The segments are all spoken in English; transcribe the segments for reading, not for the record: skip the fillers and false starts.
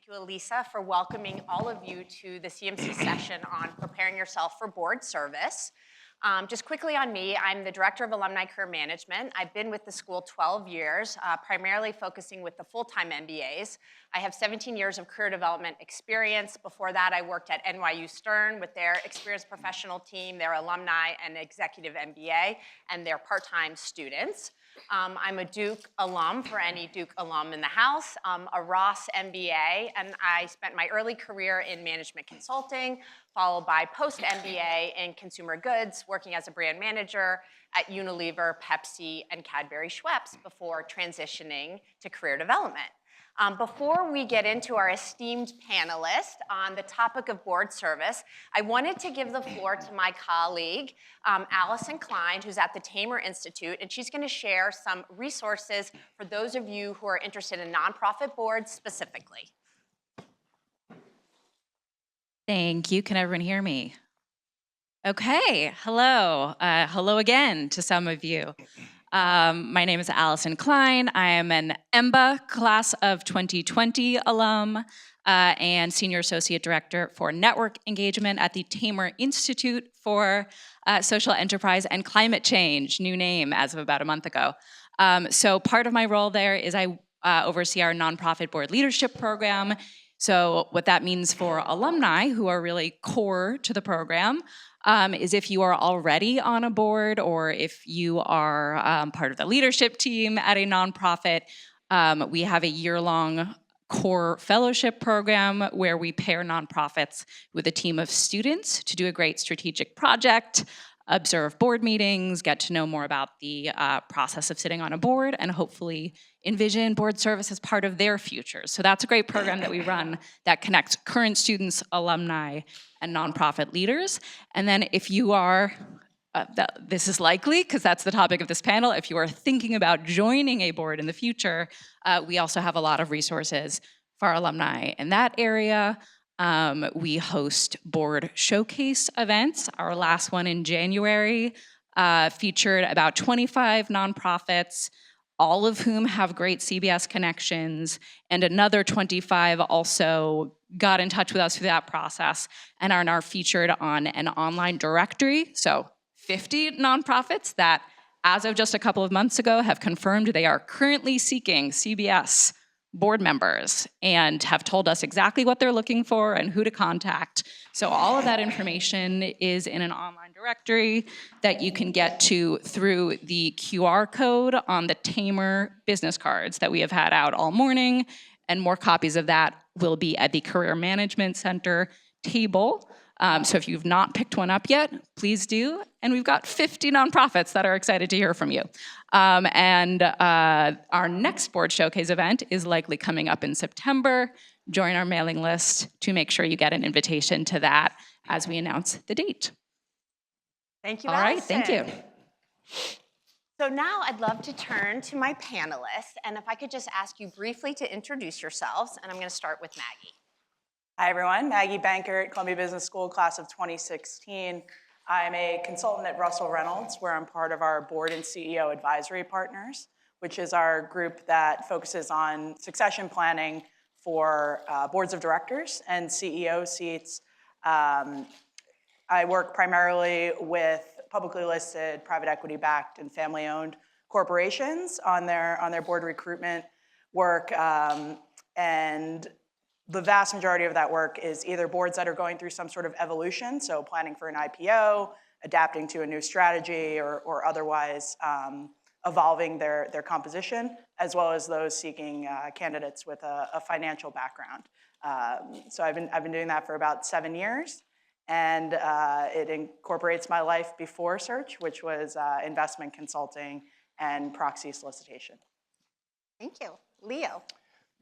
Thank you, Elisa, for welcoming all of you to the CMC session on preparing yourself for board service. Just quickly on me, I'm the Director of Alumni Career Management. I've been with the school 12 years, primarily focusing with the full-time MBAs. I have 17 years of career development experience. Before that, I worked at NYU Stern with their experienced professional team, their alumni and executive MBA, and their part-time students. I'm a Duke alum, for any Duke alum in the house, a Ross MBA, and I spent my early career in management consulting, followed by post-MBA in consumer goods, working as a brand manager at Unilever, Pepsi, and Cadbury Schweppes before transitioning to career development. Before we get into our esteemed panelist on the topic of board service, I wanted to give the floor to my colleague, Allison Klein, who's at the Tamer Institute, and she's gonna share some resources for those of you who are interested in nonprofit boards specifically. Thank you. Can everyone hear me? Okay, hello. Hello again to some of you. My name is Allison Klein. I am an EMBA class of 2020 alum and Senior Associate Director for Network Engagement at the Tamer Institute for Social Enterprise and Climate Change, new name as of about a month ago. So part of my role there is I oversee our nonprofit board leadership program. So what that means for alumni who are really core to the program is if you are already on a board or if you are part of the leadership team at a nonprofit, we have a year-long core fellowship program where we pair nonprofits with a team of students to do a great strategic project, observe board meetings, get to know more about the process of sitting on a board, and hopefully envision board service as part of their futures. So that's a great program that we run that connects current students, alumni, and nonprofit leaders. And then if you are, this is likely because that's the topic of this panel, if you are thinking about joining a board in the future, we also have a lot of resources for our alumni in that area. We host board showcase events. Our last one in January featured about 25 nonprofits, all of whom have great CBS connections, and another 25 also got in touch with us through that process and are now featured on an online directory. So 50 nonprofits that, as of just a couple of months ago, have confirmed they are currently seeking CBS board members and have told us exactly what they're looking for and who to contact. So all of that information is in an online directory that you can get to through the QR code on the Tamer business cards that we have had out all morning, and more copies of that will be at the Career Management Center table. So if you've not picked one up yet, please do. And we've got 50 nonprofits that are excited to hear from you. Our next board showcase event is likely coming up in September. Join our mailing list to make sure you get an invitation to that as we announce the date. Thank you, All right, thank you. So now I'd love to turn to my panelists, and if I could just ask you briefly to introduce yourselves, and I'm gonna start with Maggie. Hi everyone, Maggie Benkert, Columbia Business School, class of 2016. I'm a consultant at Russell Reynolds, where I'm part of our board and CEO advisory partners, which is our group that focuses on succession planning for boards of directors and CEO seats. I work primarily with publicly listed, private equity-backed, and family-owned corporations on their board recruitment work, and the vast majority of that work is either boards that are going through some sort of evolution, so planning for an IPO, adapting to a new strategy, or otherwise evolving their composition, as well as those seeking candidates with a financial background. So I've been doing that for about 7 years, and it incorporates my life before search, which was investment consulting and proxy solicitation. Thank you. Leo.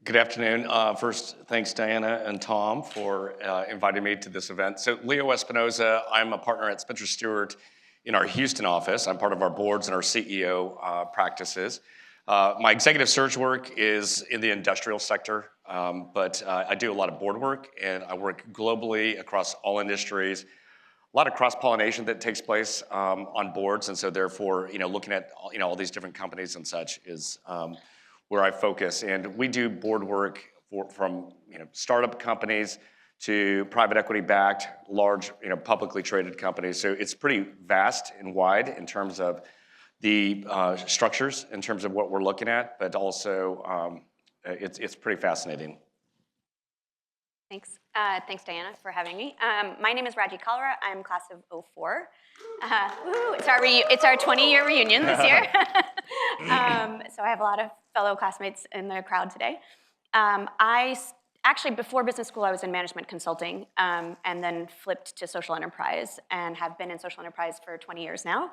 Good afternoon. First, thanks Diana and Tom for inviting me to this event. So Leo Espinoza, I'm a partner at Spencer Stuart in our Houston office. I'm part of our boards and our CEO practices. My executive search work is in the industrial sector, but I do a lot of board work, and I work globally across all industries. A lot of cross-pollination that takes place on boards, and so therefore, looking at all these different companies and such is where I focus. And we do board work from startup companies to private equity-backed, large, publicly traded companies. So it's pretty vast and wide in terms of the structures, in terms of what we're looking at, but also it's pretty fascinating. Thanks. Thanks, Diana, for having me. My name is Raji Kalra. I'm class of '04. It's our 20-year reunion this year. So I have a lot of fellow classmates in the crowd today. Actually, before business school, I was in management consulting and then flipped to social enterprise and have been in social enterprise for 20 years now,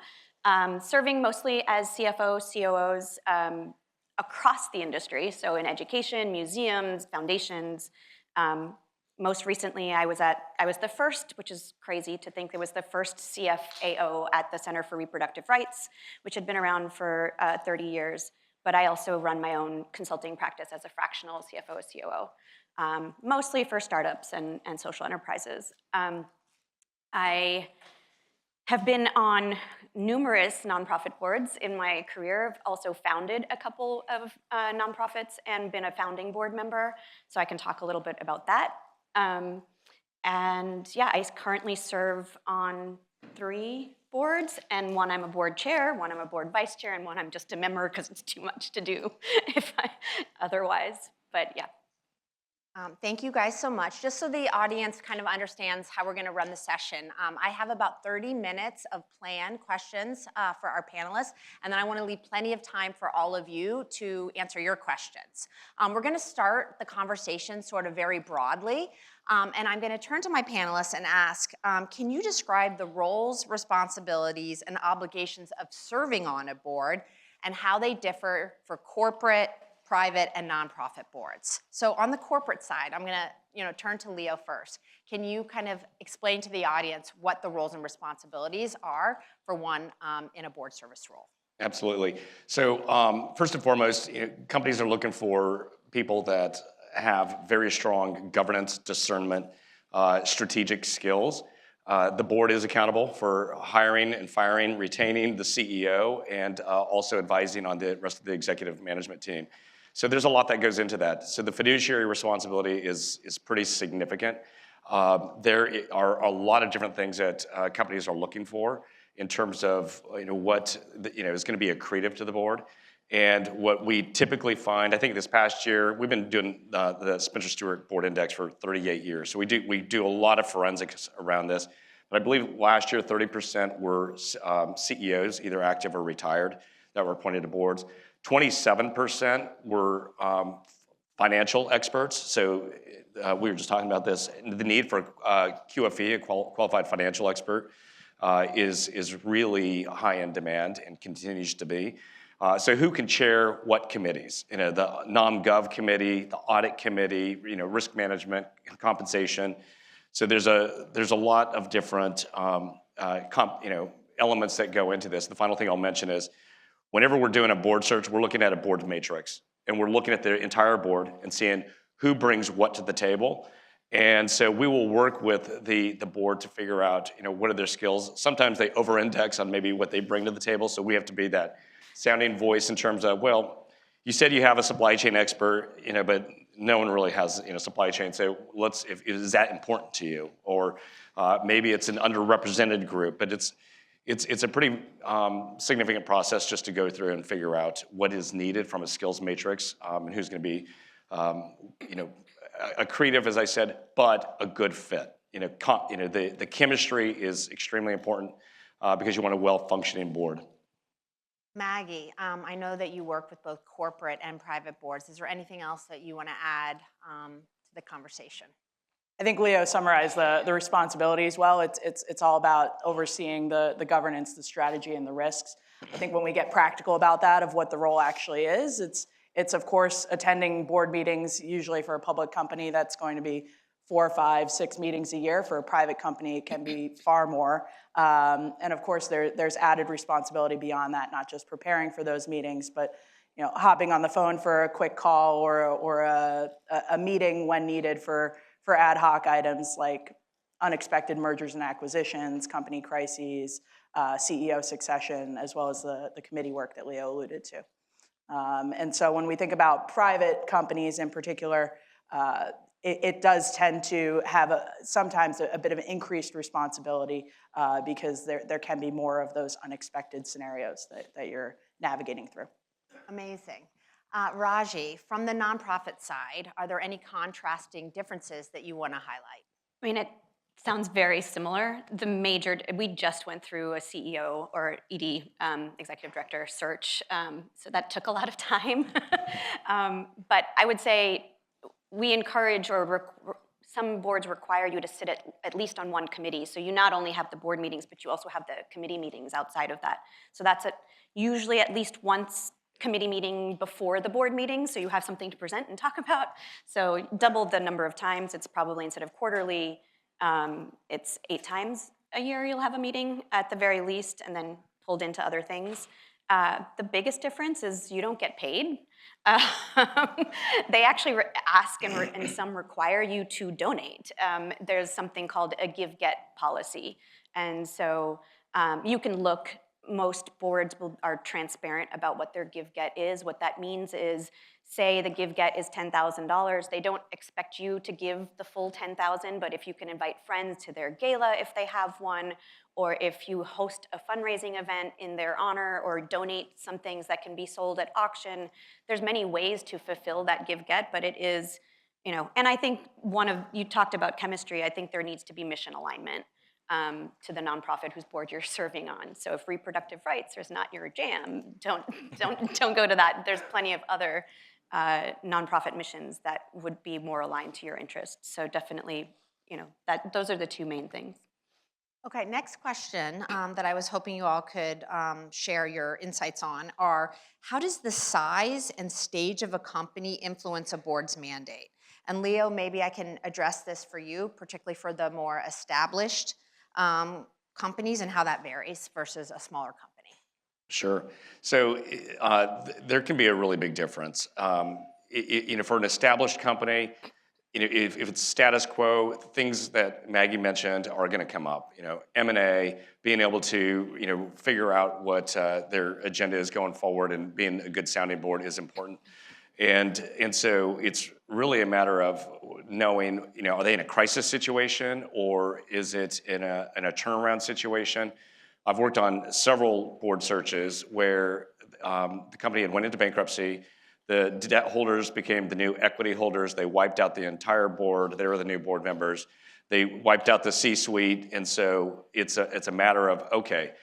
serving mostly as CFO, COOs across the industry, so in education, museums, foundations. Most recently, I was the first, which is crazy to think, there was the first CFAO at the Center for Reproductive Rights, which had been around for 30 years. But I also run my own consulting practice as a fractional CFO, COO, mostly for startups and social enterprises. I have been on numerous nonprofit boards in my career. I've also founded a couple of nonprofits and been a founding board member, so I can talk a little bit about that. And yeah, I currently serve on 3 boards, and one I'm a board chair, one I'm a board vice chair, and one I'm just a member because it's too much to do otherwise, but yeah. Thank you guys so much. Just so the audience kind of understands how we're going to run the session, I have about 30 minutes of planned questions for our panelists, and then I want to leave plenty of time for all of you to answer your questions. We're going to start the conversation sort of very broadly, and I'm going to turn to my panelists and ask, can you describe the roles, responsibilities, and obligations of serving on a board and how they differ for corporate, private, and nonprofit boards? So on the corporate side, I'm gonna turn to Leo first. Can you kind of explain to the audience what the roles and responsibilities are for one in a board service role? Absolutely. So first and foremost, companies are looking for people that have very strong governance, discernment, strategic skills. The board is accountable for hiring and firing, retaining the CEO, and also advising on the rest of the executive management team. So there's a lot that goes into that. So the fiduciary responsibility is pretty significant. There are a lot of different things that companies are looking for in terms of what is going to be accretive to the board. And what we typically find, I think this past year, we've been doing the Spencer Stuart Board Index for 38 years. So we do a lot of forensics around this. But I believe last year 30% were CEOs, either active or retired, that were appointed to boards. 27% were financial experts. So we were just talking about this. The need for QFE, a qualified financial expert, is really high in demand and continues to be. So who can chair what committees? The Nom-Gov committee, the audit committee, risk management, compensation. So there's a lot of different elements that go into this. The final thing I'll mention is, whenever we're doing a board search, we're looking at a board matrix, and we're looking at the entire board and seeing who brings what to the table. And so we will work with the board to figure out, what are their skills. Sometimes they over-index on maybe what they bring to the table, so we have to be that sounding voice in terms of, well, you said you have a supply chain expert, but no one really has supply chain. So is that important to you? Or maybe it's an underrepresented group, but it's a pretty significant process just to go through and figure out what is needed from a skills matrix and who's going to be, accretive, as I said, but a good fit. The chemistry is extremely important because you want a well-functioning board. Maggie, I know that you work with both corporate and private boards. Is there anything else that you want to add to the conversation? I think Leo summarized the responsibilities well. It's all about overseeing the governance, the strategy, and the risks. I think when we get practical about that, of what the role actually is, it's of course attending board meetings. Usually for a public company, that's going to be 4, 5, 6 meetings a year. For a private company, it can be far more. And of course, there's added responsibility beyond that, not just preparing for those meetings, but hopping on the phone for a quick call or a meeting when needed for ad hoc items like unexpected mergers and acquisitions, company crises, CEO succession, as well as the committee work that Leo alluded to. And so when we think about private companies in particular, it does tend to have sometimes a bit of an increased responsibility because there can be more of those unexpected scenarios that you're navigating through. Amazing. Raji, from the nonprofit side, are there any contrasting differences that you want to highlight? I mean, it sounds very similar. We just went through a CEO or ED, executive director search, so that took a lot of time. But I would say we encourage, or some boards require you to sit at least on one committee. So you not only have the board meetings, but you also have the committee meetings outside of that. So that's usually at least once committee meeting before the board meeting, so you have something to present and talk about. So double the number of times. It's probably, instead of quarterly, it's 8 times a year you'll have a meeting at the very least, and then pulled into other things. The biggest difference is you don't get paid. They actually ask and some require you to donate. There's something called a give-get policy. And so you can look, most boards are transparent about what their give-get is. What that means is, say the give-get is $10,000, they don't expect you to give the full $10,000, but if you can invite friends to their gala if they have one, or if you host a fundraising event in their honor, or donate some things that can be sold at auction, there's many ways to fulfill that give-get, but it is, and I think you talked about chemistry, I think there needs to be mission alignment to the nonprofit whose board you're serving on. So if reproductive rights is not your jam, don't go to that. There's plenty of other nonprofit missions that would be more aligned to your interests. So definitely, those are the 2 main things. Okay, next question that I was hoping you all could share your insights on are, how does the size and stage of a company influence a board's mandate? And Leo, maybe I can address this for you, particularly for the more established companies, and how that varies versus a smaller company. Sure. So there can be a really big difference. For an established company, if it's status quo, things that Maggie mentioned are going to come up. M&A, being able to figure out what their agenda is going forward, and being a good sounding board is important. And so it's really a matter of knowing, are they in a crisis situation, or is it in a turnaround situation? I've worked on several board searches where the company had went into bankruptcy. The debt holders became the new equity holders. They wiped out the entire board. They were the new board members. They wiped out the C-suite. And so it's a matter of, okay,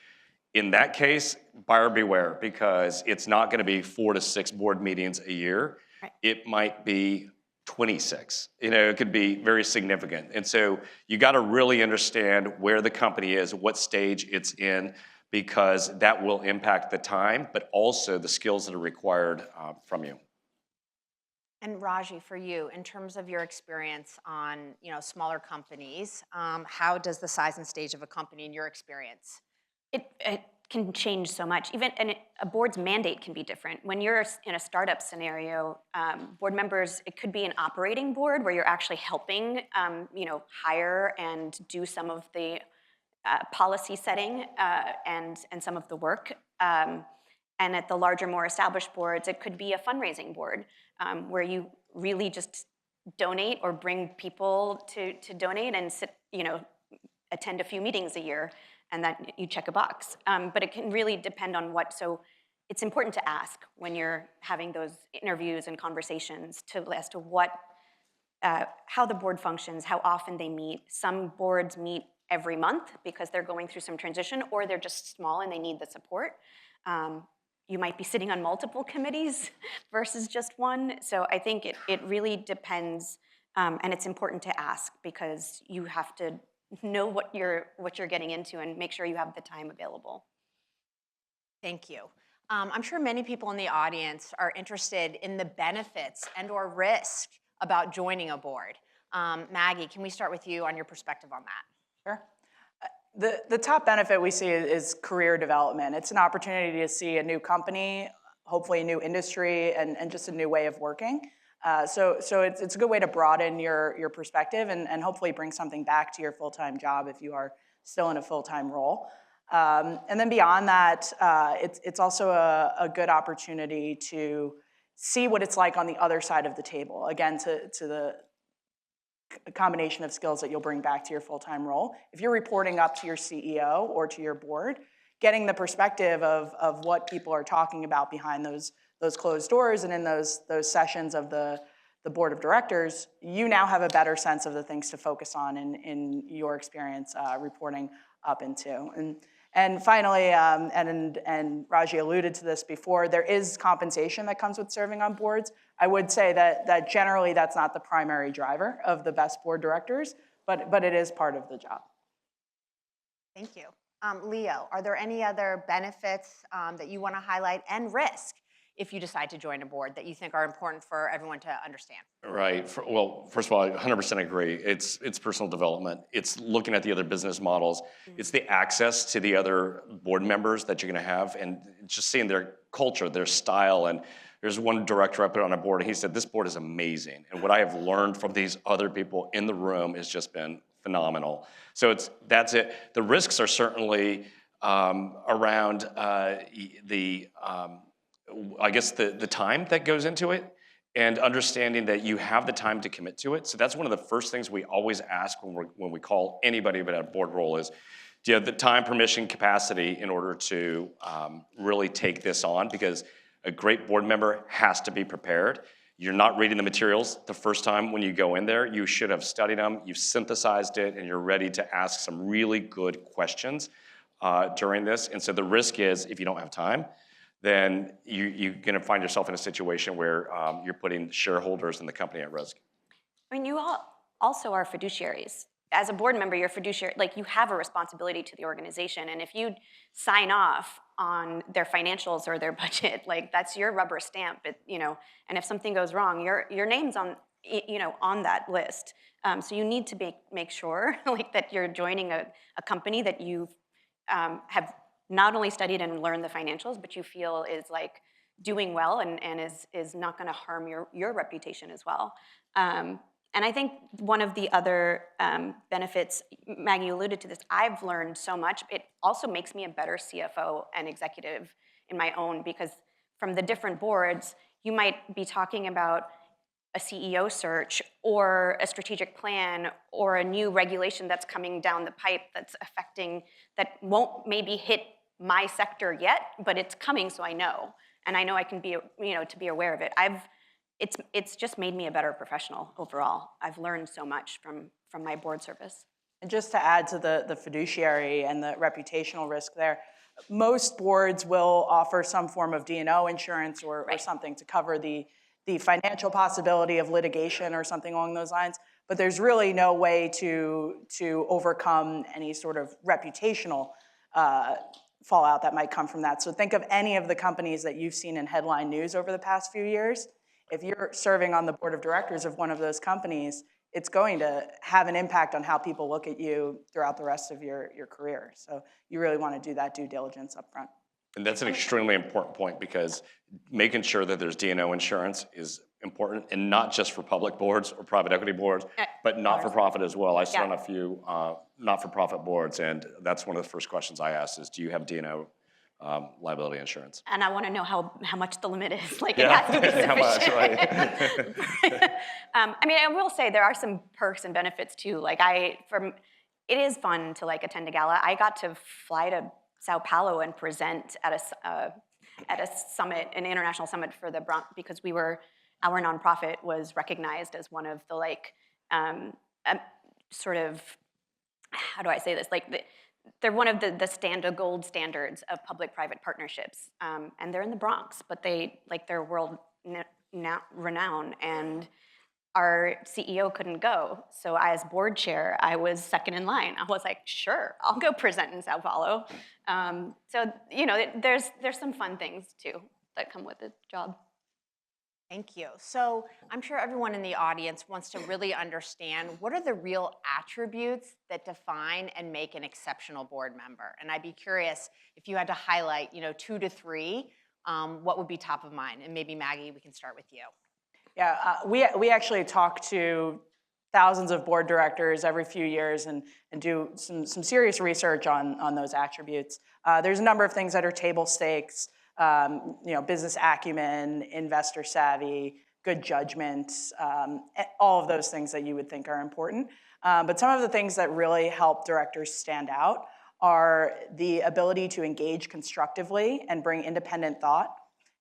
in that case, buyer beware, because it's not going to be 4 to 6 board meetings a year. Right. It might be 26. It could be very significant. And so you got to really understand where the company is, what stage it's in, because that will impact the time, but also the skills that are required from you. And Raji, for you, in terms of your experience on smaller companies, how does the size and stage of a company, in your experience? It can change so much. Even a board's mandate can be different. When you're in a startup scenario, board members, it could be an operating board where you're actually helping, hire and do some of the policy setting and some of the work. And at the larger, more established boards, it could be a fundraising board where you really just donate or bring people to donate and sit, attend a few meetings a year, and that you check a box. But it can really depend on so it's important to ask when you're having those interviews and conversations as to how the board functions, how often they meet. Some boards meet every month because they're going through some transition, or they're just small and they need the support. You might be sitting on multiple committees versus just one. So I think it really depends, and it's important to ask because you have to know what you're getting into and make sure you have the time available. Thank you. I'm sure many people in the audience are interested in the benefits and or risk about joining a board. Maggie, can we start with you on your perspective on that? Sure. The top benefit we see is career development. It's an opportunity to see a new company, hopefully a new industry, and just a new way of working. So it's a good way to broaden your perspective and hopefully bring something back to your full-time job if you are still in a full-time role. And then beyond that, it's also a good opportunity to see what it's like on the other side of the table. Again, to the combination of skills that you'll bring back to your full-time role. If you're reporting up to your CEO or to your board, getting the perspective of what people are talking about behind those closed doors and in those sessions of the board of directors, you now have a better sense of the things to focus on in your experience reporting up into. And finally, and Raji alluded to this before, there is compensation that comes with serving on boards. I would say that generally that's not the primary driver of the best board directors, but it is part of the job. Thank you. Leo, are there any other benefits that you want to highlight and risk if you decide to join a board that you think are important for everyone to understand? Right. Well, first of all, I 100% agree. It's personal development. It's looking at the other business models. It's the access to the other board members that you're going to have, and just seeing their culture, their style. And there's one director I put on a board, and he said, "This board is amazing, and what I have learned from these other people in the room has just been phenomenal." So that's it. The risks are certainly around I guess the time that goes into it, and understanding that you have the time to commit to it. So that's one of the first things we always ask when we call anybody about a board role is, do you have the time, permission, capacity in order to really take this on? Because a great board member has to be prepared. You're not reading the materials the first time when you go in there. You should have studied them, you've synthesized it, and you're ready to ask some really good questions during this. And so the risk is, if you don't have time, then you're going to find yourself in a situation where you're putting shareholders in the company at risk. I mean, you all also are fiduciaries. As a board member, you're fiduciary, like you have a responsibility to the organization, and if you sign off on their financials or their budget, like that's your rubber stamp, and if something goes wrong, your name's on that list. So you need to make sure like that you're joining a company that you have not only studied and learned the financials, but you feel is like doing well and is not going to harm your reputation as well. And I think one of the other benefits, Maggie alluded to this, I've learned so much. It also makes me a better CFO and executive in my own, because from the different boards, you might be talking about a CEO search or a strategic plan or a new regulation that's coming down the pipe that's affecting, that won't maybe hit my sector yet, but it's coming, so I know. And I know I can be, to be aware of it. It's just made me a better professional overall. I've learned so much from my board service. And just to add to the fiduciary and the reputational risk there, most boards will offer some form of D&O insurance or something to cover the financial possibility of litigation or something along those lines. But there's really no way to overcome any sort of reputational fallout that might come from that. So think of any of the companies that you've seen in headline news over the past few years. If you're serving on the board of directors of one of those companies, it's going to have an impact on how people look at you throughout the rest of your career. So you really want to do that due diligence up front. And that's an extremely important point, because making sure that there's D&O insurance is important, and not just for public boards or private equity boards, but not-for-profit as well. I sit on a few not-for-profit boards, and that's one of the first questions I ask is, do you have D&O liability insurance? And I want to know how much the limit is. Like, it has to be sufficient. How much, right? I mean, I will say there are some perks and benefits too. Like it is fun to like attend a gala. I got to fly to Sao Paulo and present at a summit, an international summit for the Bronx, because our nonprofit was recognized as one of the sort of, how do I say this? They're one of the gold standards of public-private partnerships, and they're in the Bronx, but they're world renowned, and our CEO couldn't go. So as board chair, I was second in line. I was like, sure, I'll go present in Sao Paulo. So there's some fun things too that come with the job. Thank you. So I'm sure everyone in the audience wants to really understand, what are the real attributes that define and make an exceptional board member? And I'd be curious if you had to highlight, 2 to 3, what would be top of mind? And maybe Maggie, we can start with you. Yeah, we actually talk to thousands of board directors every few years and do some serious research on those attributes. There's a number of things that are table stakes. business acumen, investor savvy, good judgment, all of those things that you would think are important. But some of the things that really help directors stand out are the ability to engage constructively and bring independent thought,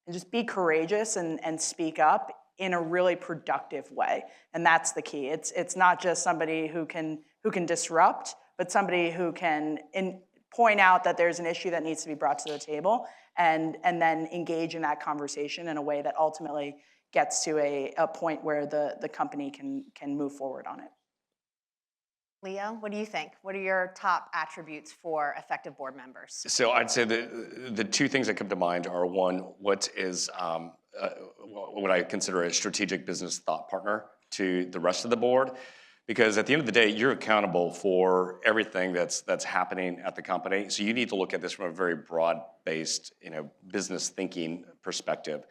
and just be courageous and speak up in a really productive way. And that's the key. It's not just somebody who can disrupt, but somebody who can point out that there's an issue that needs to be brought to the table, and then engage in that conversation in a way that ultimately gets to a point where the company can move forward on it. Leo, what do you think? What are your top attributes for effective board members? So I'd say the two things that come to mind are, one, what is what I consider a strategic business thought partner to the rest of the board, because at the end of the day, you're accountable for everything that's happening at the company. So you need to look at this from a very broad-based, business thinking perspective.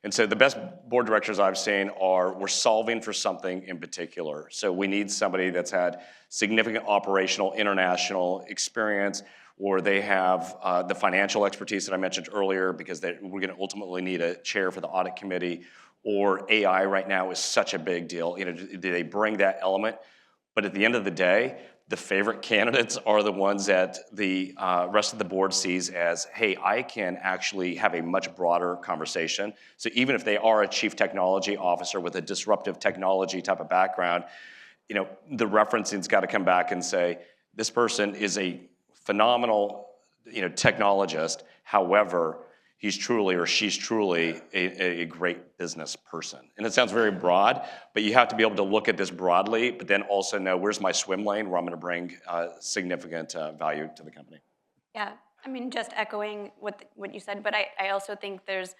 And so the best board directors I've seen we're solving for something in particular. So we need somebody that's had significant operational, international experience, or they have the financial expertise that I mentioned earlier, because we're gonna ultimately need a chair for the audit committee, or AI right now is such a big deal. Do they bring that element? But at the end of the day, the favorite candidates are the ones that the rest of the board sees as, hey, I can actually have a much broader conversation. So even if they are a chief technology officer with a disruptive technology type of background, the referencing's got to come back and say, this person is a phenomenal, technologist. However, he's truly or she's truly a great business person. And it sounds very broad, but you have to be able to look at this broadly, but then also know, where's my swim lane where I'm gonna bring significant value to the company. Yeah, I mean, just echoing what you said, but I also think there's,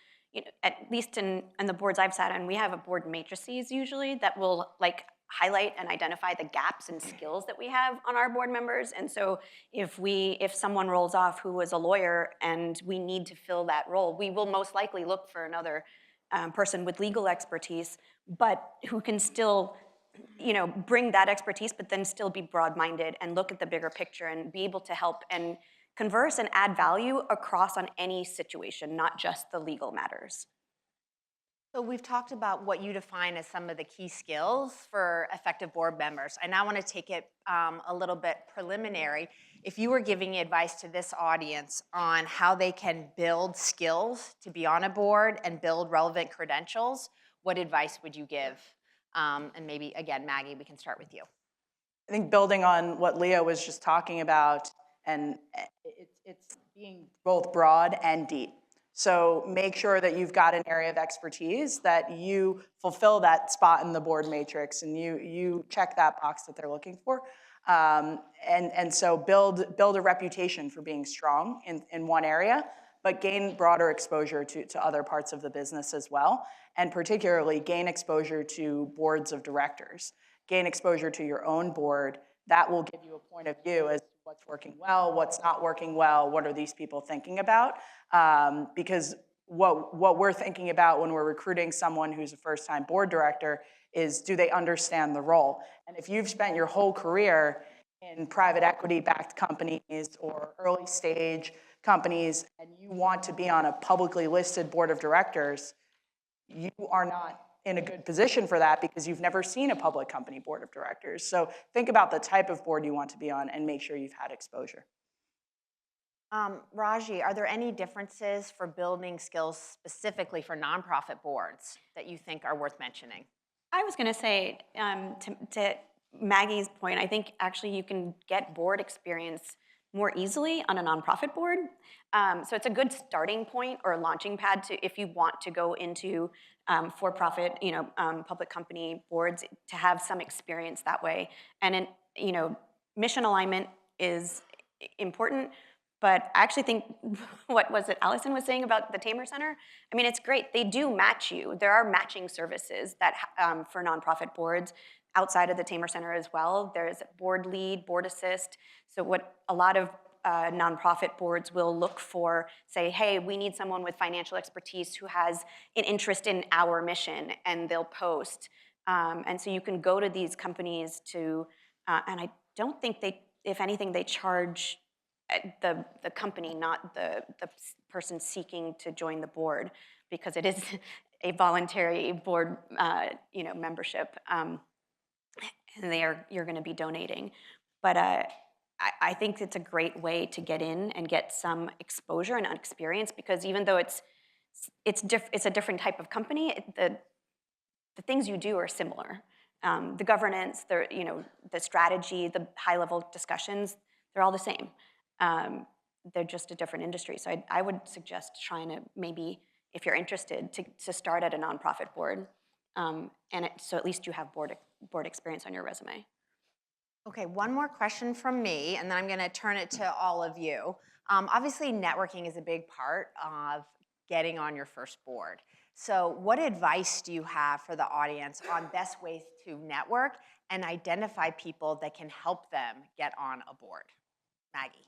at least in the boards I've sat on, we have a board matrices usually that will highlight and identify the gaps and skills that we have on our board members. And so if someone rolls off who was a lawyer and we need to fill that role, we will most likely look for another person with legal expertise, but who can still bring that expertise, but then still be broad-minded and look at the bigger picture and be able to help and converse and add value across on any situation, not just the legal matters. So we've talked about what you define as some of the key skills for effective board members. I now want to take it a little bit preliminary. If you were giving advice to this audience on how they can build skills to be on a board and build relevant credentials, what advice would you give? And maybe, again, Maggie, we can start with you. I think building on what Leo was just talking about, and it's being both broad and deep. So make sure that you've got an area of expertise, that you fulfill that spot in the board matrix, and you check that box that they're looking for. And so build a reputation for being strong in one area, but gain broader exposure to other parts of the business as well, and particularly gain exposure to boards of directors. Gain exposure to your own board. That will give you a point of view as to what's working well, what's not working well, what are these people thinking about? Because what we're thinking about when we're recruiting someone who's a first-time board director is, do they understand the role? And if you've spent your whole career in private equity-backed companies or early-stage companies, and you want to be on a publicly listed board of directors, you are not in a good position for that because you've never seen a public company board of directors. So think about the type of board you want to be on and make sure you've had exposure. Raji, are there any differences for building skills specifically for nonprofit boards that you think are worth mentioning? I was going to say, to Maggie's point, I think actually you can get board experience more easily on a nonprofit board. So it's a good starting point or launching pad if you want to go into for-profit, public company boards, to have some experience that way. And mission alignment is important. But I actually think, what was it Allison was saying about the Tamer Center? I mean, it's great. They do match you. There are matching services that for nonprofit boards outside of the Tamer Center as well. There's board lead, board assist. So what a lot of nonprofit boards will look for, say, hey, we need someone with financial expertise who has an interest in our mission, and they'll post. And so you can go to these companies to, and I don't think if anything, they charge the company, not the person seeking to join the board, because it is a voluntary board membership, and you're going to be donating. But I think it's a great way to get in and get some exposure and experience, because even though it's a different type of company, the things you do are similar. The governance, the strategy, the high-level discussions, they're all the same. They're just a different industry. So I would suggest trying to maybe, if you're interested, to start at a nonprofit board, so at least you have board experience on your resume. Okay, one more question from me, and then I'm going to turn it to all of you. Obviously, networking is a big part of getting on your first board. So what advice do you have for the audience on best ways to network and identify people that can help them get on a board? Maggie.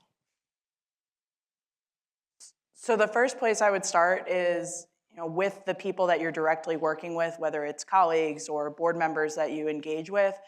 So the first place I would start is with the people that you're directly working with, whether it's colleagues or board members that you engage with,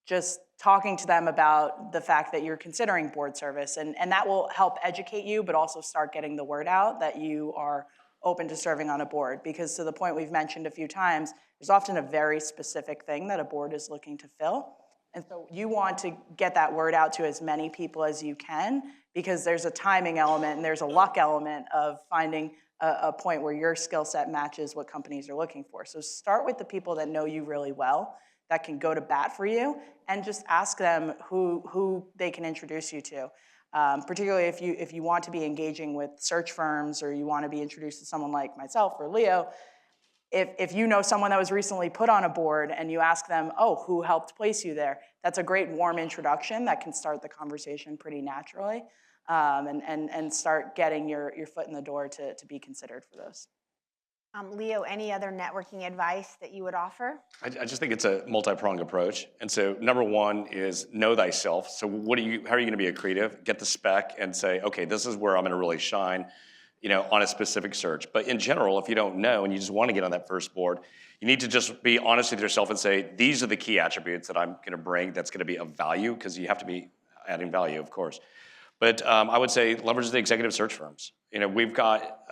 just talking to them about the fact that you're considering board service. And that will help educate you, but also start getting the word out that you are open to serving on a board. Because to the point we've mentioned a few times, there's often a very specific thing that a board is looking to fill. And so you want to get that word out to as many people as you can, because there's a timing element and there's a luck element of finding a point where your skill set matches what companies are looking for. So start with the people that know you really well, that can go to bat for you, and just ask them who they can introduce you to. Particularly if you want to be engaging with search firms, or you want to be introduced to someone like myself or Leo, if you know someone that was recently put on a board and you ask them, oh, who helped place you there? That's a great warm introduction that can start the conversation pretty naturally, and start getting your foot in the door to be considered for those. Leo, any other networking advice that you would offer? I just think it's a multi-pronged approach. And so number one is know thyself. So how are you going to be a creative? Get the spec and say, okay, this is where I'm going to really shine, on a specific search. But in general, if you don't know and you just want to get on that first board, you need to just be honest with yourself and say, these are the key attributes that I'm going to bring that's going to be of value, because you have to be adding value, of course. But I would say leverage the executive search firms. We've got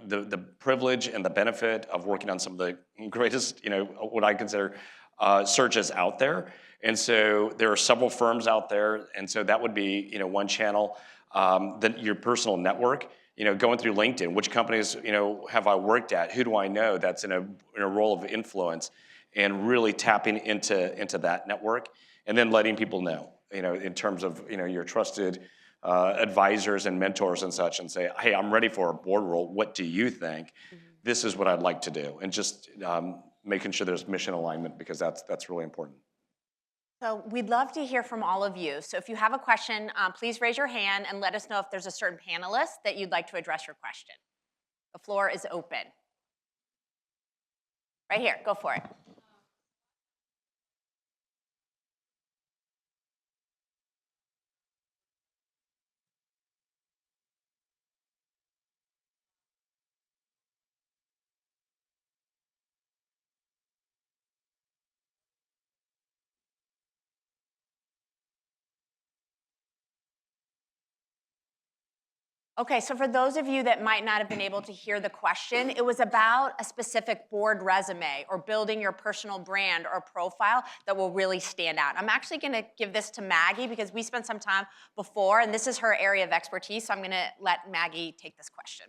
the privilege and the benefit of working on some of the greatest, what I consider searches out there. And so there are several firms out there. And so that would be, one channel. Then your personal network, going through LinkedIn, which companies, have I worked at? Who do I know that's in a role of influence? And really tapping into that network, and then letting people know, in terms of, your trusted advisors and mentors and such, and say, hey, I'm ready for a board role. What do you think? Mm-hmm. This is what I'd like to do. And just making sure there's mission alignment, because that's really important. So we'd love to hear from all of you. So if you have a question, please raise your hand and let us know if there's a certain panelist that you'd like to address your question. The floor is open. Right here, go for it. Okay, so for those of you that might not have been able to hear the question, it was about a specific board resume or building your personal brand or profile that will really stand out. I'm actually gonna give this to Maggie, because we spent some time before, and this is her area of expertise, so I'm gonna let Maggie take this question.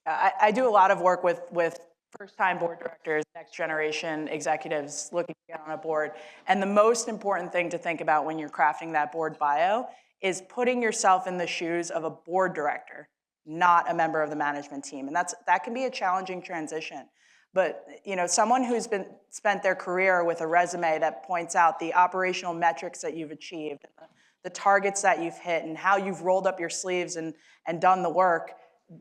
I do a lot of work with first-time board directors, next-generation executives looking to get on a board. And the most important thing to think about when you're crafting that board bio is putting yourself in the shoes of a board director, not a member of the management team. And that can be a challenging transition. But someone who's spent their career with a resume that points out the operational metrics that you've achieved, the targets that you've hit, and how you've rolled up your sleeves and done the work,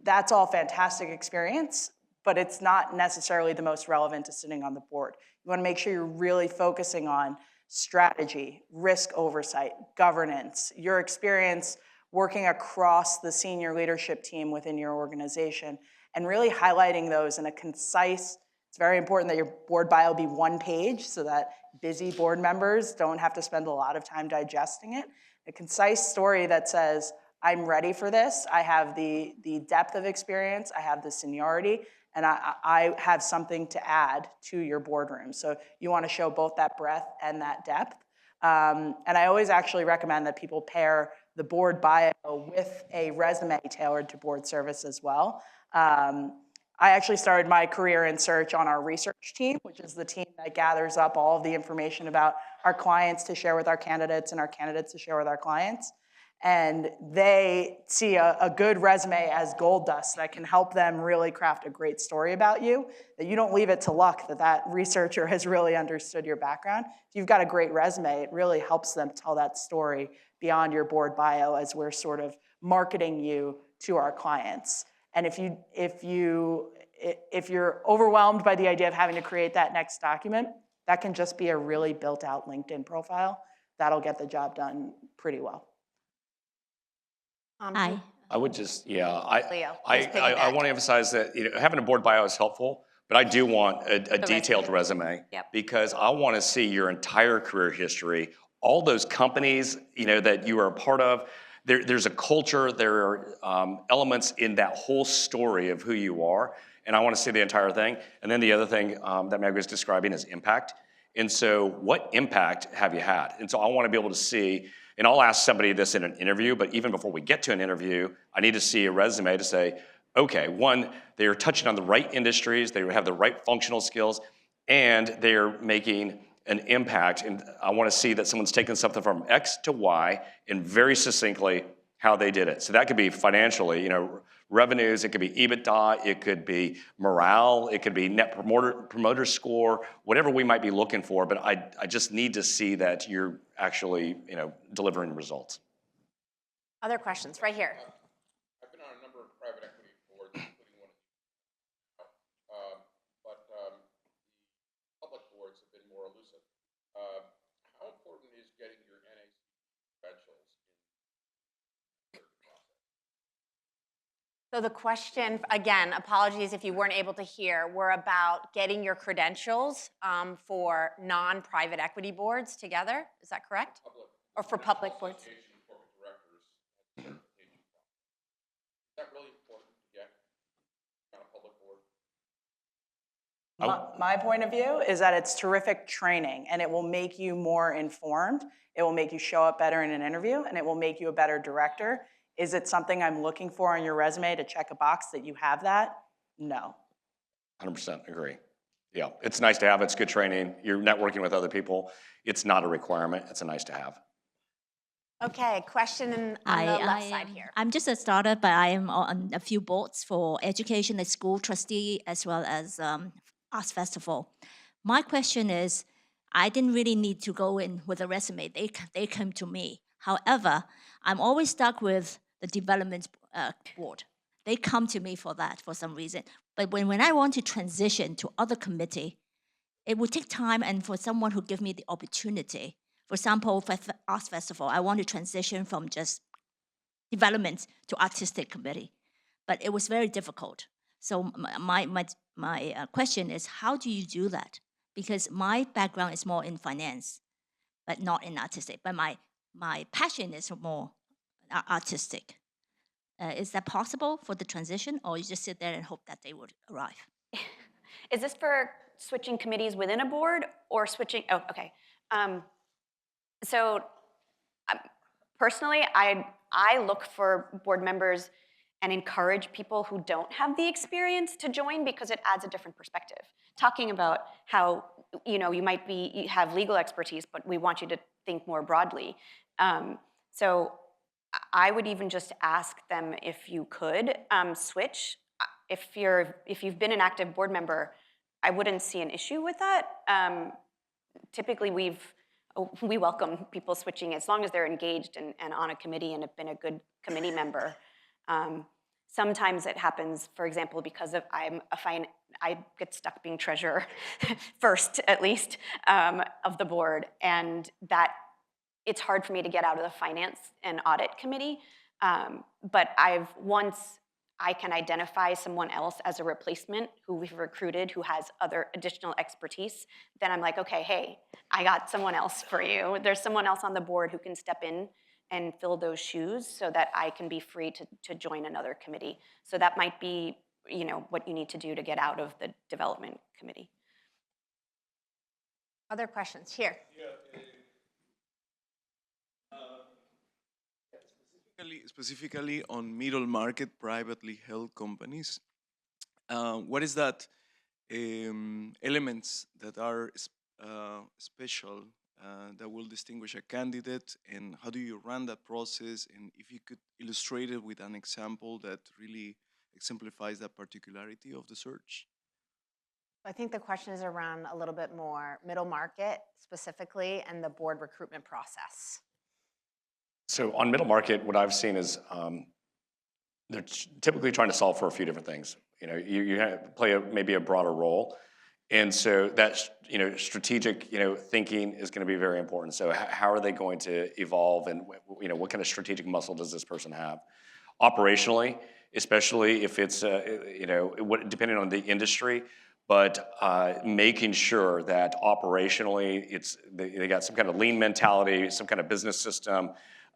that's all fantastic experience, but it's not necessarily the most relevant to sitting on the board. You want to make sure you're really focusing on strategy, risk oversight, governance, your experience working across the senior leadership team within your organization, and really highlighting those in a concise, it's very important that your board bio be one page so that busy board members don't have to spend a lot of time digesting it. A concise story that says, I'm ready for this. I have the depth of experience, I have the seniority, and I have something to add to your boardroom. So you want to show both that breadth and that depth. And I always actually recommend that people pair the board bio with a resume tailored to board service as well. I actually started my career in search on our research team, which is the team that gathers up all of the information about our clients to share with our candidates and our candidates to share with our clients. And they see a good resume as gold dust that can help them really craft a great story about you, that you don't leave it to luck that that researcher has really understood your background. If you've got a great resume, it really helps them tell that story beyond your board bio as we're sort of marketing you to our clients. And if you're overwhelmed by the idea of having to create that next document, that can just be a really built out LinkedIn profile. That'll get the job done pretty well. Hi. I would just, Leo, I want to emphasize that having a board bio is helpful, but I do want a detailed resume Yep. because I want to see your entire career history, all those companies that you are a part of. There's a culture, there are elements in that whole story of who you are, and I want to see the entire thing. And then the other thing that Maggie was describing is impact. And so what impact have you had? And so I want to be able to see, and I'll ask somebody this in an interview, but even before we get to an interview, I need to see a resume to say, okay, one, they are touching on the right industries, they have the right functional skills, and they're making an impact. And I want to see that someone's taken something from X to Y and very succinctly how they did it. So that could be financially, revenues, it could be EBITDA, it could be morale, it could be net promoter score, whatever we might be looking for, but I just need to see that you're actually, delivering results. Other questions, right here. I've been on a number of private equity boards, including one, but the public boards have been more elusive. How important is getting your NAC credentials in the process? So the question, again, apologies if you weren't able to hear, were about getting your credentials for non-private equity boards together. Is that correct? Public. Or for public boards? Association of Corporate Directors certification process. Is that really important to get on a public board? My point of view is that it's terrific training, and it will make you more informed. It will make you show up better in an interview, and it will make you a better director. Is it something I'm looking for on your resume to check a box that you have that? No. 100% agree. Yeah, it's nice to have, it's good training, you're networking with other people. It's not a requirement, it's a nice to have. Okay, question on the left side here. I'm just a starter, but I am on a few boards for education and school trustee as well as arts festival. My question is, I didn't really need to go in with a resume. They came to me. However, I'm always stuck with the development board. They come to me for that for some reason. But when I want to transition to other committee, it would take time and for someone who give me the opportunity. For example, for Arts Festival, I want to transition from just development to artistic committee. But it was very difficult. So my question is, how do you do that? Because my background is more in finance, but not in artistic. But my passion is more artistic. Is that possible for the transition, or you just sit there and hope that they would arrive? Is this for switching committees within a board or switching? Oh, okay. So personally, I look for board members and encourage people who don't have the experience to join because it adds a different perspective. Talking about how you have legal expertise, but we want you to think more broadly. So I would even just ask them if you could switch. If you've been an active board member, I wouldn't see an issue with that. Typically, we welcome people switching as long as they're engaged and on a committee and have been a good committee member. Sometimes it happens, for example, because I get stuck being treasurer first, at least, of the board, and that it's hard for me to get out of the finance and audit committee. But once I can identify someone else as a replacement who we've recruited who has other additional expertise, then I'm like, okay, hey, I got someone else for you. There's someone else on the board who can step in and fill those shoes so that I can be free to join another committee. So that might be, you know, what you need to do to get out of the development committee. Other questions? Here. Specifically on middle market privately held companies, what is that elements that are special that will distinguish a candidate, and how do you run that process? And if you could illustrate it with an example that really exemplifies that particularity of the search. I think the question is around a little bit more middle market specifically and the board recruitment process. So on middle market, what I've seen is they're typically trying to solve for a few different things. You know, you play maybe a broader role. And so that, you know, strategic, you know, thinking is going to be very important. So how are they going to evolve, and, you know, what kind of strategic muscle does this person have? Operationally, especially if it's, you know, depending on the industry, but making sure that operationally they got some kind of lean mentality, some kind of business system,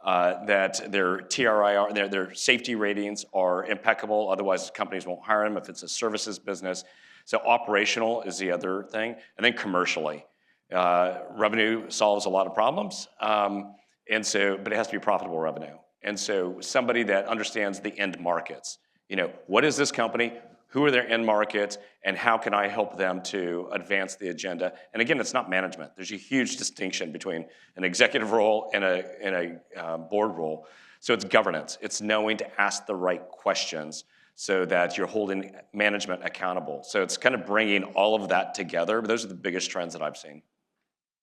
that their TRIR, their safety ratings are impeccable. Otherwise, companies won't hire them if it's a services business. So operational is the other thing. And then commercially, revenue solves a lot of problems. And so, but it has to be profitable revenue. And so somebody that understands the end markets, you know, what is this company? Who are their end markets, and how can I help them to advance the agenda? And again, it's not management. There's a huge distinction between an executive role and a board role. So it's governance. It's knowing to ask the right questions so that you're holding management accountable. So it's kind of bringing all of that together. But those are the biggest trends that I've seen.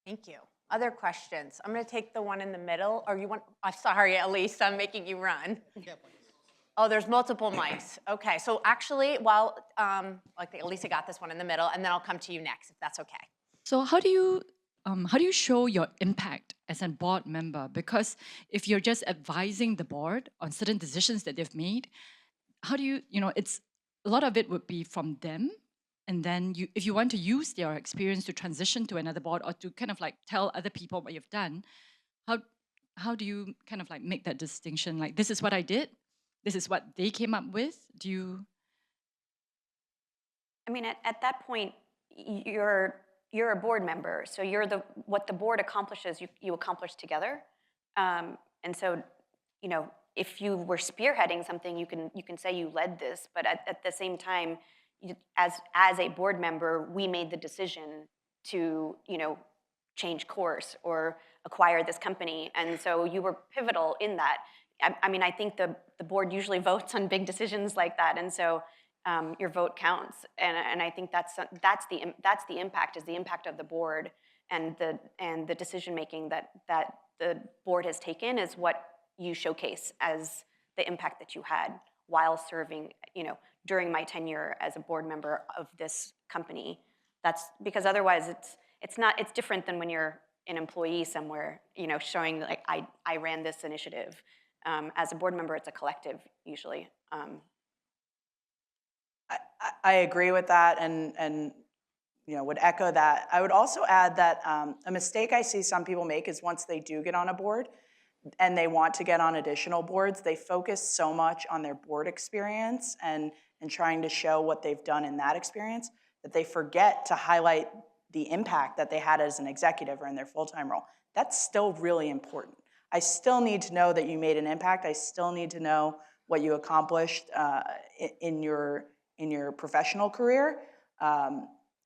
Thank you. Other questions? I'm going to take the one in the middle. Or you want? I'm sorry, Elise. I'm making you run. Oh, there's multiple mics. Okay, so actually, while like Elisa got this one in the middle, and then I'll come to you next, if that's okay. So how do you show your impact as a board member? Because if you're just advising the board on certain decisions that they've made, how do you know, it's a lot of it would be from them, and then if you want to use their experience to transition to another board or to kind of like tell other people what you've done, how do you kind of like make that distinction? Like, this is what I did. This is what they came up with. Do you? I mean, at that point, you're a board member, so you're what the board accomplishes, you accomplish together. And so, you know, if you were spearheading something, you can say you led this, but at the same time, as a board member, we made the decision to, you know, change course or acquire this company, and so you were pivotal in that. I mean, I think the board usually votes on big decisions like that, and so your vote counts. And I think that's the impact, is the impact of the board, and the decision making that the board has taken is what you showcase as the impact that you had while serving, you know, during my tenure as a board member of this company. That's because otherwise it's different than when you're an employee somewhere, you know, showing like I ran this initiative. As a board member, it's a collective usually. I agree with that, and you know, would echo that. I would also add that a mistake I see some people make is once they do get on a board and they want to get on additional boards, they focus so much on their board experience and trying to show what they've done in that experience that they forget to highlight the impact that they had as an executive or in their full-time role. That's still really important. I still need to know that you made an impact. I still need to know what you accomplished in your professional career.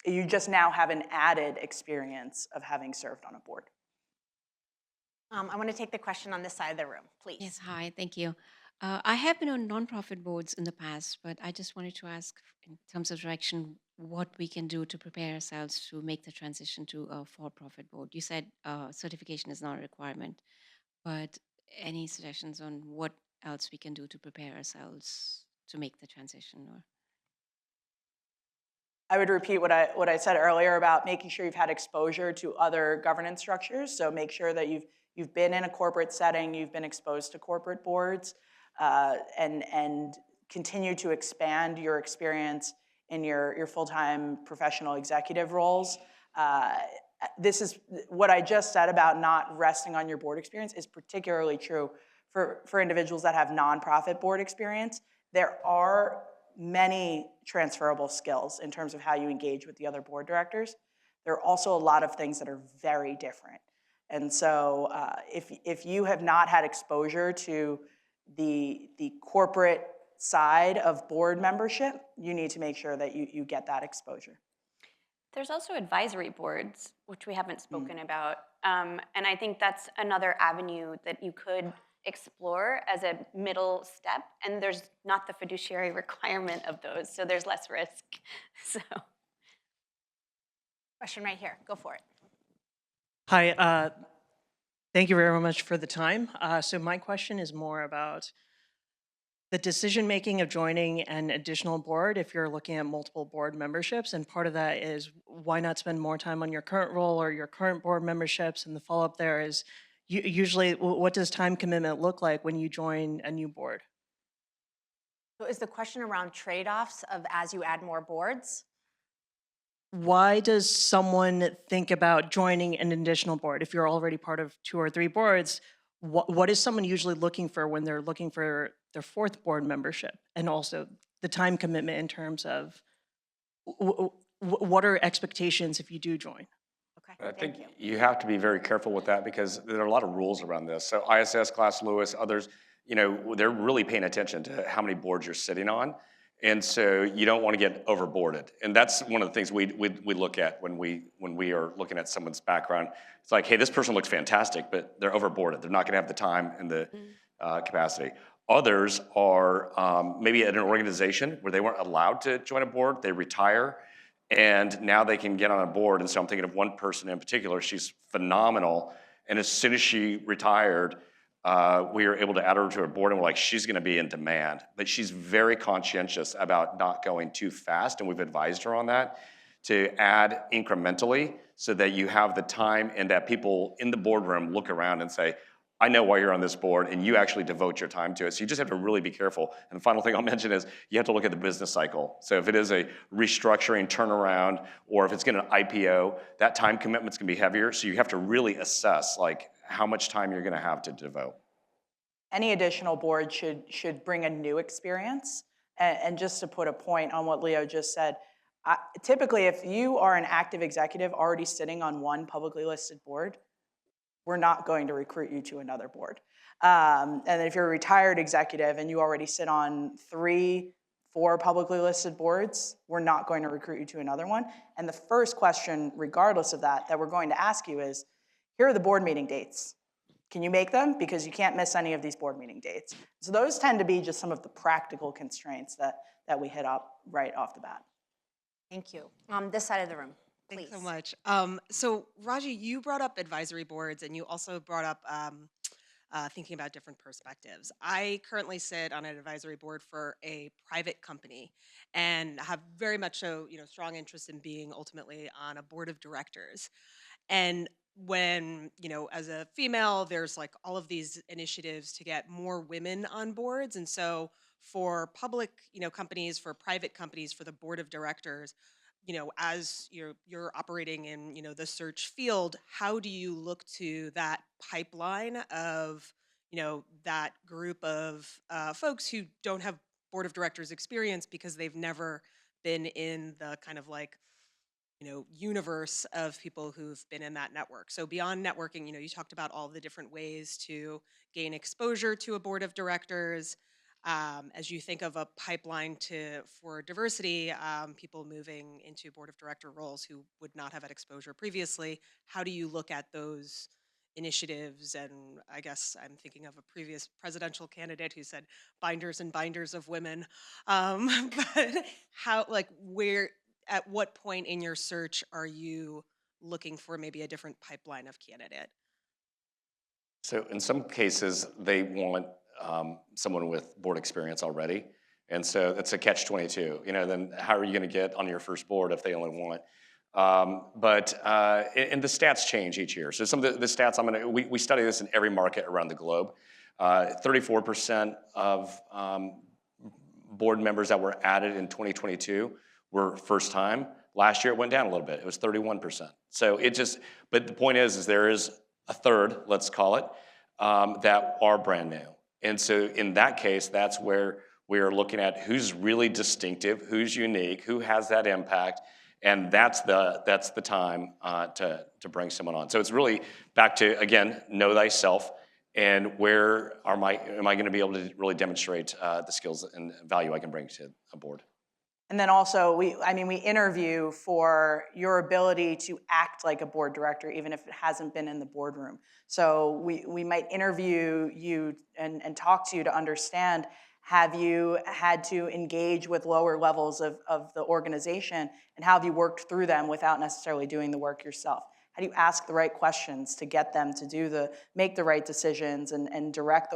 You just now have an added experience of having served on a board. I want to take the question on this side of the room, please. Yes, hi, thank you. I have been on nonprofit boards in the past, but I just wanted to ask, in terms of direction, what we can do to prepare ourselves to make the transition to a for-profit board. You said certification is not a requirement, but any suggestions on what else we can do to prepare ourselves to make the transition? Or I would repeat what I said earlier about making sure you've had exposure to other governance structures. So make sure that you've been in a corporate setting, you've been exposed to corporate boards, and continue to expand your experience in your full-time professional executive roles. this is what I just said about not resting on your board experience is particularly true for individuals that have nonprofit board experience. There are many transferable skills in terms of how you engage with the other board directors. There are also a lot of things that are very different. And so if you have not had exposure to the corporate side of board membership, you need to make sure that you get that exposure. There's also advisory boards, which we haven't spoken about. And I think that's another avenue that you could explore as a middle step. And there's not the fiduciary requirement of those, so there's less risk. So, Question right here. Go for it. Hi, thank you very much for the time. So my question is more about the decision-making of joining an additional board if you're looking at multiple board memberships, and part of that is why not spend more time on your current role or your current board memberships, and the follow-up there is usually what does time commitment look like when you join a new board? So is the question around trade-offs of as you add more boards? Why does someone think about joining an additional board? If you're already part of 2 or 3 boards, what is someone usually looking for when they're looking for their 4th board membership? And also the time commitment in terms of what are expectations if you do join? Okay, I think thank you. you have to be very careful with that because there are a lot of rules around this. So ISS, Glass Lewis, others, they're really paying attention to how many boards you're sitting on. And so you don't want to get overboarded. And that's one of the things we look at when we are looking at someone's background. It's like, hey, this person looks fantastic, but they're overboarded. They're not going to have the time and the capacity. Others are maybe at an organization where they weren't allowed to join a board, they retire, and now they can get on a board. And so I'm thinking of one person in particular, she's phenomenal. And as soon as she retired, we were able to add her to our board, and we're like, she's gonna be in demand. But she's very conscientious about not going too fast, and we've advised her on that, to add incrementally so that you have the time and that people in the boardroom look around and say, I know why you're on this board, and you actually devote your time to it. So you just have to really be careful. And the final thing I'll mention is you have to look at the business cycle. So if it is a restructuring, turnaround, or if it's gonna IPO, that time commitment's gonna be heavier. So you have to really assess like how much time you're gonna have to devote. Any additional board should bring a new experience. And just to put a point on what Leo just said, typically if you are an active executive already sitting on one publicly listed board, we're not going to recruit you to another board. And if you're a retired executive and you already sit on 3, 4 publicly listed boards, we're not going to recruit you to another one. And the first question, regardless of that we're going to ask you is, here are the board meeting dates. Can you make them? Because you can't miss any of these board meeting dates. So those tend to be just some of the practical constraints that we hit up right off the bat. Thank you. This side of the room, please. Thanks so much. So Raji, you brought up advisory boards, and you also brought up thinking about different perspectives. I currently sit on an advisory board for a private company and have very much so, strong interest in being ultimately on a board of directors. And when, as a female, there's like all of these initiatives to get more women on boards. And so for public, companies, for private companies, for the board of directors, as you're operating in, the search field, how do you look to that pipeline of, that group of folks who don't have board of directors experience because they've never been in the kind of like, universe of people who've been in that network. So beyond networking, you talked about all the different ways to gain exposure to a board of directors. As you think of a pipeline for diversity, people moving into board of director roles who would not have had exposure previously, how do you look at those initiatives? And I guess I'm thinking of a previous presidential candidate who said binders and binders of women. But how, at what point in your search are you looking for maybe a different pipeline of candidate? So in some cases, they want someone with board experience already. And so it's a catch-22. Then how are you going to get on your first board if they only want? And the stats change each year. So some of the stats we study this in every market around the globe. 34% of board members that were added in 2022 were first time. Last year it went down a little bit. It was 31%. So it just, but the point is there is a third, let's call it, that are brand new. And so in that case, that's where we are looking at who's really distinctive, who's unique, who has that impact, and that's the time to bring someone on. So it's really back to, again, know thyself, and where am I going to be able to really demonstrate the skills and value I can bring to a board. And then also, we interview for your ability to act like a board director, even if it hasn't been in the boardroom. So we might interview you and talk to you to understand, have you had to engage with lower levels of the organization, and how have you worked through them without necessarily doing the work yourself? How do you ask the right questions to get them to make the right decisions and direct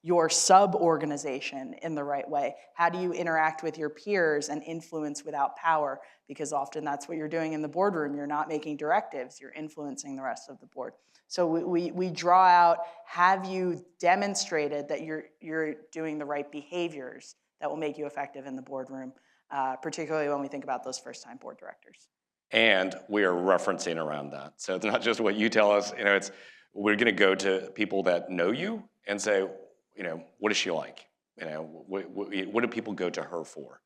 your sub-organization in the right way? How do you interact with your peers and influence without power? Because often that's what you're doing in the boardroom. You're not making directives, you're influencing the rest of the board. So we draw out, have you demonstrated that you're doing the right behaviors that will make you effective in the boardroom, particularly when we think about those first-time board directors. And we are referencing around that. So it's not just what you tell us, we're gonna go to people that know you and say, what is she like? What do people go to her for,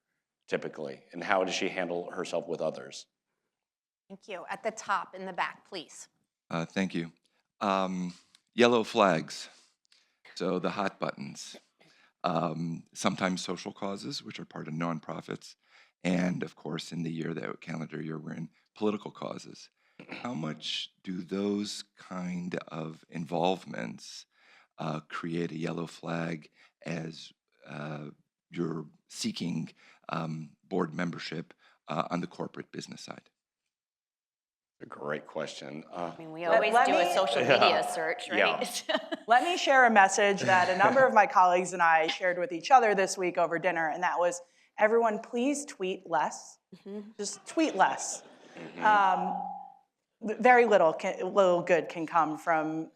typically? And how does she handle herself with others? Thank you. At the top in the back, please. Thank you. Yellow flags, so the hot buttons. Sometimes social causes, which are part of nonprofits, and of course, in the calendar year we're in, political causes. How much do those kind of involvements create a yellow flag as you're seeking board membership on the corporate business side? A great question. We always do a social media search, right? Yeah. Let me share a message that a number of my colleagues and I shared with each other this week over dinner, and that was, everyone, please tweet less. Just tweet less. Very little good can come from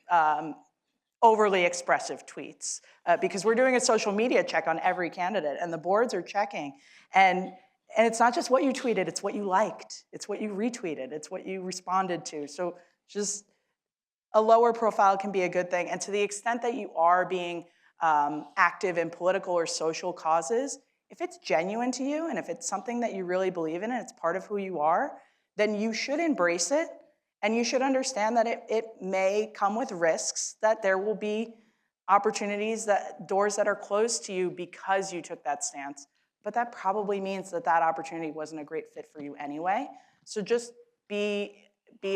overly expressive tweets, because we're doing a social media check on every candidate, and the boards are checking. And it's not just what you tweeted, it's what you liked, it's what you retweeted, it's what you responded to. So just a lower profile can be a good thing. And to the extent that you are being active in political or social causes, if it's genuine to you and if it's something that you really believe in and it's part of who you are, then you should embrace it. And you should understand that it may come with risks, that there will be opportunities, doors that are closed to you because you took that stance. But that probably means that opportunity wasn't a great fit for you anyway. So just be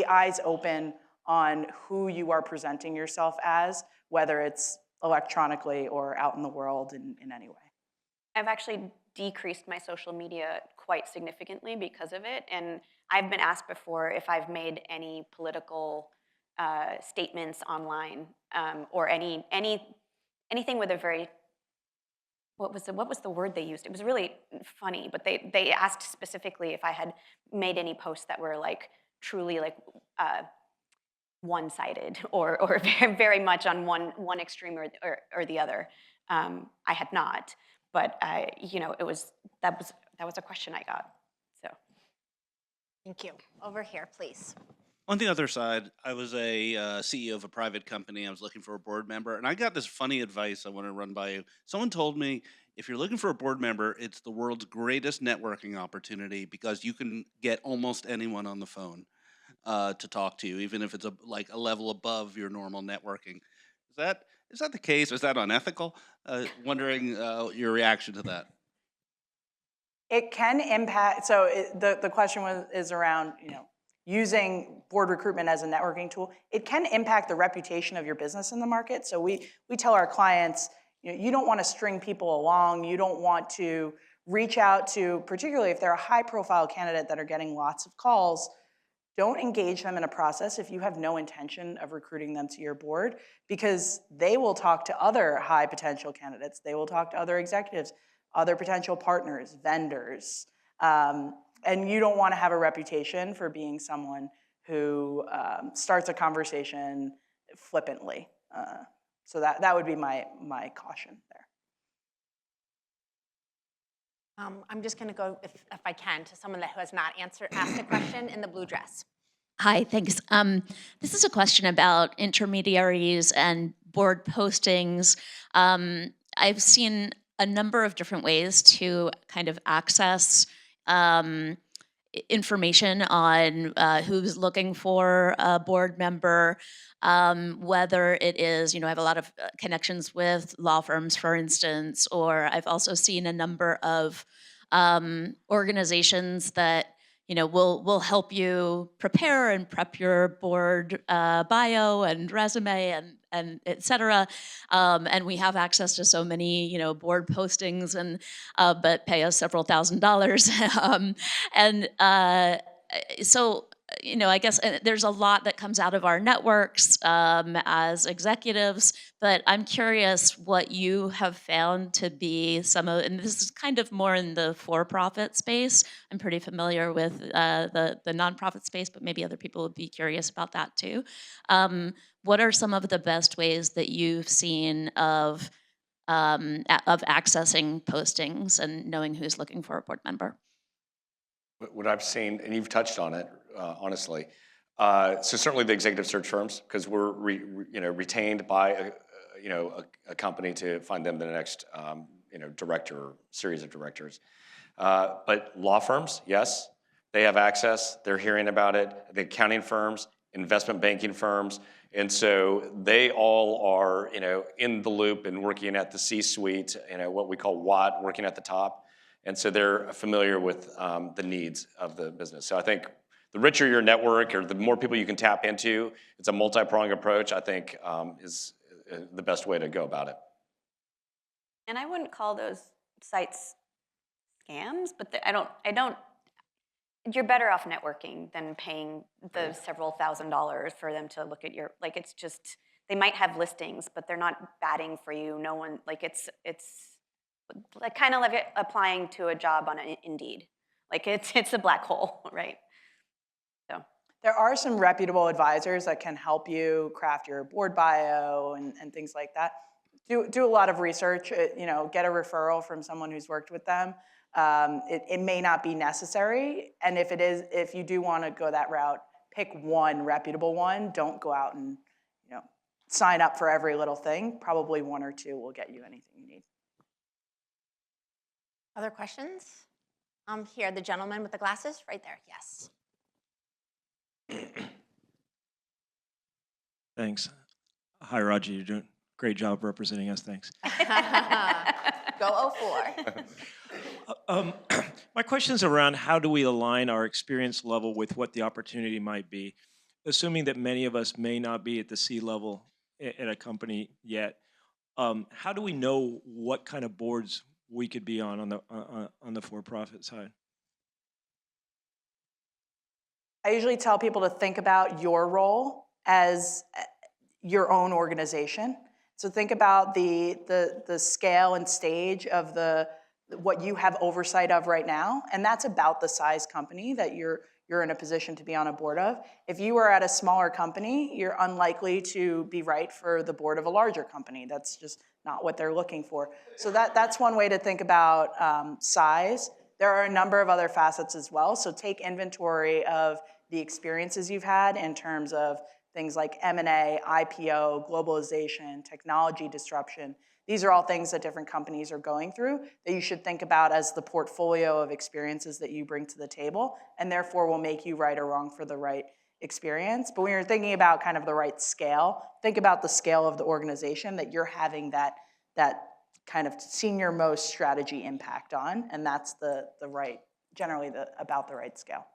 eyes open on who you are presenting yourself as, whether it's electronically or out in the world in any way. I've actually decreased my social media quite significantly because of it, and I've been asked before if I've made any political statements online, or anything with a very, what was the word they used? It was really funny, but they asked specifically if I had made any posts that were like truly like one-sided or very much on one extreme or the other. I had not, but that was a question I got. So, Thank you. Over here, please. On the other side, I was a CEO of a private company. I was looking for a board member, and I got this funny advice I want to run by you. Someone told me, if you're looking for a board member, it's the world's greatest networking opportunity because you can get almost anyone on the phone to talk to you, even if it's a level above your normal networking. Is that the case? Is that unethical? Wondering your reaction to that. It can impact, so the question is around, using board recruitment as a networking tool. It can impact the reputation of your business in the market. So we tell our clients, you don't want to string people along. You don't want to reach out to, particularly if they're a high profile candidate that are getting lots of calls, don't engage them in a process if you have no intention of recruiting them to your board, because they will talk to other high potential candidates. They will talk to other executives, other potential partners, vendors. And you don't want to have a reputation for being someone who starts a conversation flippantly. So that would be my caution I'm just going to go, if I can, to someone that who has not asked a question in the blue dress. Hi, thanks. This is a question about intermediaries and board postings. I've seen a number of different ways to kind of access information on who's looking for a board member, whether it is, I have a lot of connections with law firms, for instance, or I've also seen a number of organizations that will help you prepare and prep your board bio and resume and et cetera. And we have access to so many, board postings and but pay us several $1,000s. So, I guess there's a lot that comes out of our networks as executives, but I'm curious what you have found to be and this is kind of more in the for-profit space. I'm pretty familiar with the nonprofit space, but maybe other people would be curious about that too. What are some of the best ways that you've seen of accessing postings and knowing who's looking for a board member? What I've seen, and you've touched on it, honestly. So certainly the executive search firms, because we're retained by a company to find them the next director or series of directors. But law firms, yes, they have access. They're hearing about it. The accounting firms, investment banking firms, and so they all are in the loop and working at the C-suite, what we call WAT, working at the top. And so they're familiar with the needs of the business. So I think the richer your network or the more people you can tap into, it's a multi-pronged approach, I think is the best way to go about it. And I wouldn't call those sites scams, but you're better off networking than paying the several $1,000s for them to look at your, it's just, they might have listings, but they're not batting for you. No one, it's kind of like applying to a job on Indeed. It's a black hole, right? So there are some reputable advisors that can help you craft your board bio and things like that. Do a lot of research. Get a referral from someone who's worked with them. It may not be necessary, and if you do want to go that route, pick one reputable one. Don't go out and sign up for every little thing. Probably one or two will get you anything you need. Other questions? Here, the gentleman with the glasses, right there, yes. Thanks. Hi, Raji, you're doing a great job representing us, thanks. Go 04. My question's around how do we align our experience level with what the opportunity might be, assuming that many of us may not be at the C level at a company yet. How do we know what kind of boards we could be on the for-profit side? I usually tell people to think about your role as your own organization. So think about the scale and stage of what you have oversight of right now, and that's about the size company that you're in a position to be on a board of. If you are at a smaller company, you're unlikely to be right for the board of a larger company. That's just not what they're looking for. So that's one way to think about size. There are a number of other facets as well. So take inventory of the experiences you've had in terms of things like M&A, IPO, globalization, technology disruption. These are all things that different companies are going through that you should think about as the portfolio of experiences that you bring to the table, and therefore will make you right or wrong for the right experience. But when you're thinking about kind of the right scale, think about the scale of the organization that you're having that kind of senior most strategy impact on, and that's generally about the right scale.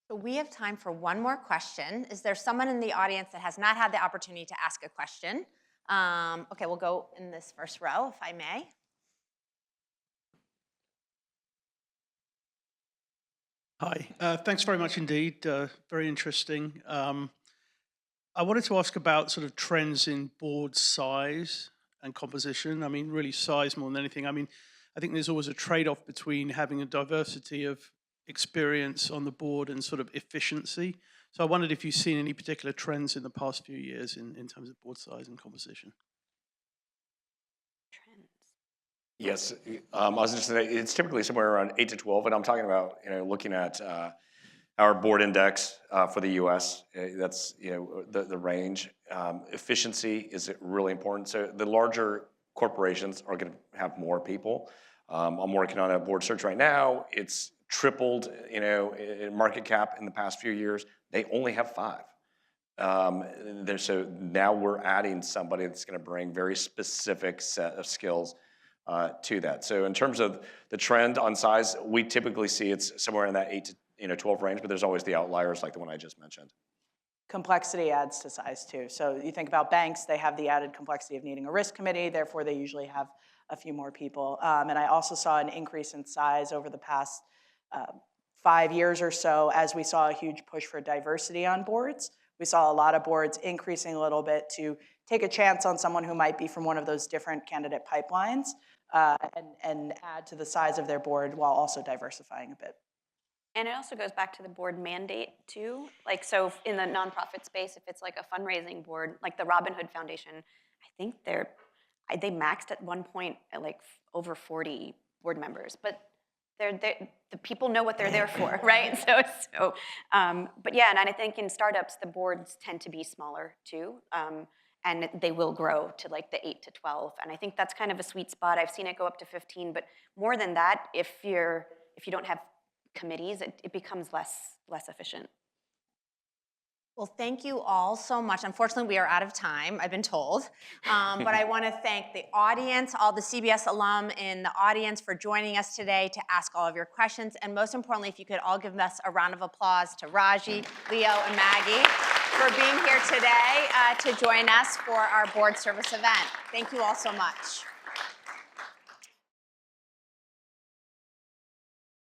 So we have time for one more question. Is there someone in the audience that has not had the opportunity to ask a question? Okay, we'll go in this first row, if I may. Hi, thanks very much indeed. Very interesting. I wanted to ask about sort of trends in board size and composition. I mean, really size more than anything. I mean, I think there's always a trade-off between having a diversity of experience on the board and sort of efficiency. So I wondered if you've seen any particular trends in the past few years in terms of board size and composition. Yes, I was just saying, it's typically somewhere around 8 to 12, and I'm talking about, looking at our board index for the U.S. That's, the range. Efficiency is really important. So the larger corporations are going to have more people. I'm working on a board search right now. It's tripled, in market cap in the past few years. They only have 5. So now we're adding somebody that's going to bring very specific set of skills to that. So in terms of the trend on size, we typically see it's somewhere in that 8 to 12 range, but there's always the outliers like the one I just mentioned. Complexity adds to size too. So you think about banks, they have the added complexity of needing a risk committee, therefore they usually have a few more people. And I also saw an increase in size over the past 5 years or so as we saw a huge push for diversity on boards. We saw a lot of boards increasing a little bit to take a chance on someone who might be from one of those different candidate pipelines and add to the size of their board while also diversifying a bit. And it also goes back to the board mandate too. Like, so in the nonprofit space, if it's like a fundraising board, like the Robin Hood Foundation, I think they maxed at one point at like over 40 board members, but the people know what they're there for, right? But yeah, and I think in startups, the boards tend to be smaller too, and they will grow to like the 8 to 12, and I think that's kind of a sweet spot. I've seen it go up to 15, but more than that, if you don't have committees, it becomes less efficient. Well, thank you all so much. Unfortunately, we are out of time, I've been told. But I want to thank the audience, all the CBS alum in the audience for joining us today to ask all of your questions. And most importantly, if you could all give us a round of applause to Raji, Leo, and Maggie for being here today to join us for our board service event. Thank you all so much.